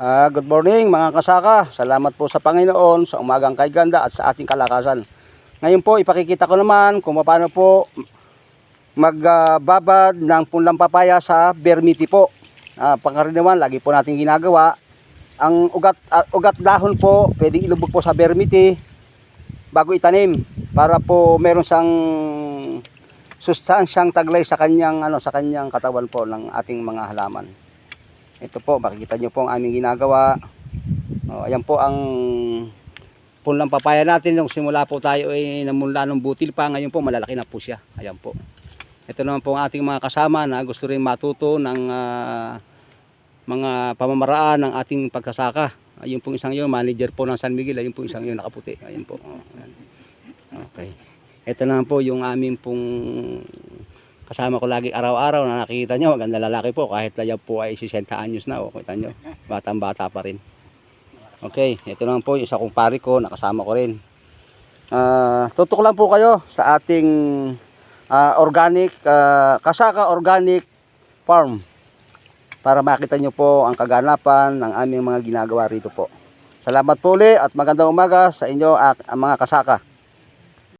Good morning mga kasaka. Salamat po sa Panginoon sa umagang kay ganda at sa ating kalakasan. Ngayon po ipakikita ko naman kung paano po magbabad ng punlang papaya sa bermiti po. Pangkaraniwan lagi po natin ginagawa. Ang ugat dahon po pwedeng ilubog po sa bermiti bago itanim para po meron siyang sustansyang taglay sa kanyang katawan po ng ating mga halaman. Ito po, makikita nyo po ang aming ginagawa. Ayan po ang punlang papaya natin. Nung simula po tayo ay namula ng butil pa. Ngayon po malalaki na po siya. Ayan po. Ito naman po ang ating mga kasama na gusto rin matuto ng mga pamamaraan ng ating pagsasaka. Ayun po isang yun, manager po ng San Miguel. Ayun po isang yun, nakaputi. Ayun po. Okay. Ito naman po yung aming pong kasama ko lagi araw-araw na nakikita nyo, maganda lalaki po kahit layaw po ay 60 anyos na. O, kita nyo, batang-bata pa rin. Okay, ito naman po yung isa kong pari ko, nakasama ko rin. Tutok lang po kayo sa ating organic, Kasaka Organic Farm para makita nyo po ang kaganapan ng aming mga ginagawa rito po. Salamat po ulit at magandang umaga sa inyo mga kasaka.